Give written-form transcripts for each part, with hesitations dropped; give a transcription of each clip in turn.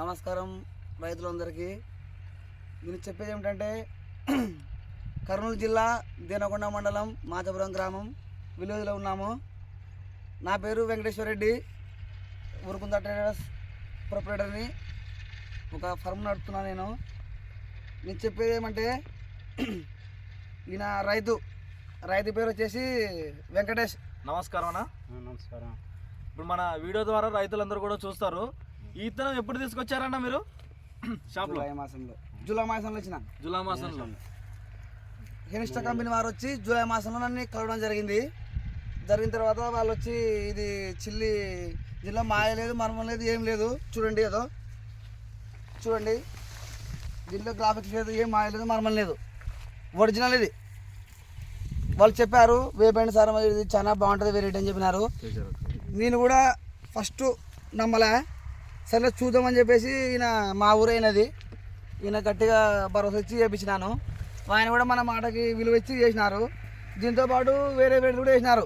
నమస్కారం రైతులందరికీ. నేను చెప్పేది ఏమిటంటే కర్నూలు జిల్లా దేనకొండ మండలం మాచపురం గ్రామం విలేజ్లో ఉన్నాము. నా పేరు వెంకటేశ్వర రెడ్డి, ఊరుకుంద ట్రేడర్స్ ప్రొపరేటర్ని. ఒక ఫర్మ్ నడుపుతున్నాను నేను చెప్పేది ఏమంటే ఈయన రైతు పేరు వచ్చేసి వెంకటేష్. నమస్కారం అన్న. నమస్కారం. ఇప్పుడు మన వీడియో ద్వారా రైతులందరూ కూడా చూస్తారు. ఈ విత్తనం ఎప్పుడు తీసుకొచ్చారన్న మీరు షాప్లో? జూలై మాసంలో వచ్చిన. జూలై మాసంలో హెనిస్టా కంపెనీ వారు వచ్చి జూలై మాసంలో నన్ను కలవడం జరిగిన తర్వాత వాళ్ళు వచ్చి ఇది చిల్లి జిల్లా మాయ లేదు, మర్మం లేదు, ఏం లేదు. చూడండి చూడండి, దీంట్లో గ్రాఫిక్స్ లేదు, ఏం మాయ లేదు, మర్మం లేదు, ఒరిజినల్ ఇది. వాళ్ళు చెప్పారు వేపండి సార్ ఇది చాలా బాగుంటుంది వెరైటీ అని చెప్పినారు. నేను కూడా ఫస్ట్ నమ్మలే, సరే చూద్దామని చెప్పేసి ఈయన మా ఊరైనది, ఈయన గట్టిగా భరోసా ఇచ్చి చేయించినాను. ఆయన కూడా మన మాటకి విలువ ఇచ్చి చేసినారు. దీంతోపాటు వేరే వేడలు కూడా వేసినారు,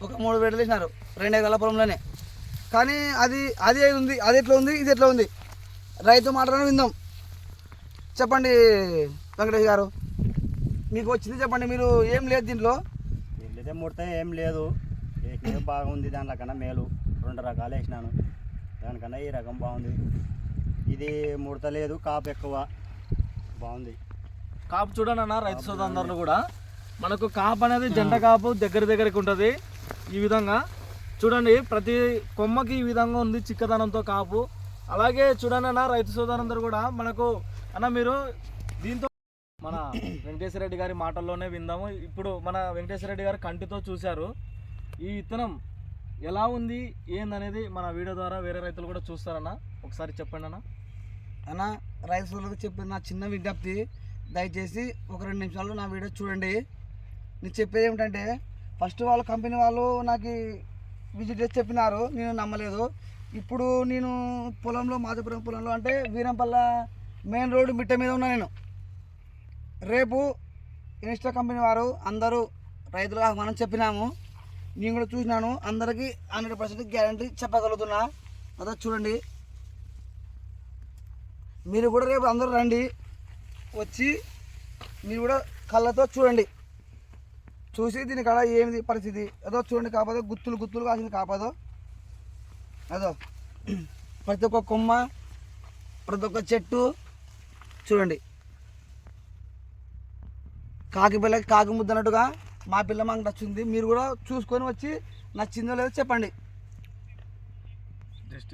ఒక 3 వేడలు వేసినారు 2 ఎకరాల పొలంలోనే. కానీ అది ఉంది, అది ఎట్లా ఉంది, ఇది ఎట్లా ఉంది, రైతు మాటలను విందాం. చెప్పండి వెంకటేష్ గారు, మీకు వచ్చింది చెప్పండి. మీరు ఏం లేదు దీంట్లో? వెళ్ళితే ముడితే ఏం లేదు, వేసినది బాగుంది. దానికన్నా మేలు 2 రకాలు వేసినాను, దానికన్నా ఈ రకం బాగుంది. ఇది ముడత లేదు, కాపు ఎక్కువ బాగుంది. కాపు చూడండి అన్న, రైతు సోదరులందరూ కూడా మనకు కాపు అనేది జంట కాపు దగ్గరికి ఉంటుంది. ఈ విధంగా చూడండి, ప్రతి కొమ్మకి ఈ విధంగా ఉంది చిక్కదనంతో కాపు. అలాగే చూడండి అన్న, రైతు సోదరులందరూ కూడా మనకు అన్న మీరు దీంతో మన వెంకటేశ్వర రెడ్డి గారి మాటల్లోనే విందాము. ఇప్పుడు మన వెంకటేశ్వర రెడ్డి గారు కంటితో చూశారు. ఈ విత్తనం ఎలా ఉంది ఏందనేది మన వీడియో ద్వారా వేరే రైతులు కూడా చూస్తారన్న. ఒకసారి చెప్పండి అన్న. రైతు సోదరులకు చెప్పిన నా చిన్న విజ్ఞప్తి, దయచేసి ఒక 2 నిమిషాలు నా వీడియో చూడండి. నేను చెప్పేది ఏమిటంటే, ఫస్ట్ వాళ్ళు కంపెనీ వాళ్ళు నాకు విజిట్ చేసి చెప్పినారు, నేను నమ్మలేదు. ఇప్పుడు నేను పొలంలో, మాధవపురం పొలంలో అంటే వీరంపల్ల మెయిన్ రోడ్డు మిట్ట మీద ఉన్నా నేను. రేపు ఇన్స్టా కంపెనీ వారు అందరూ రైతులుగా మనం చెప్పినాము, నేను కూడా చూసినాను. అందరికీ 100% గ్యారంటీ చెప్పగలుగుతున్నా. అదే చూడండి, మీరు కూడా రేపు అందరూ రండి, వచ్చి మీరు కూడా కళ్ళతో చూడండి. చూసి దీని కాడ ఏమిది పరిస్థితి ఏదో చూడండి. కాకపోతే గుత్తులు కాసింది కాపదో, అదో ప్రతి ఒక్క కొమ్మ, ప్రతి ఒక్క చెట్టు చూడండి. కాకి పిల్లకి కాకి ముద్ద అన్నట్టుగా మా పిల్ల మాకు నచ్చింది. మీరు కూడా చూసుకొని వచ్చి నచ్చిందో లేదో చెప్పండి. జస్ట్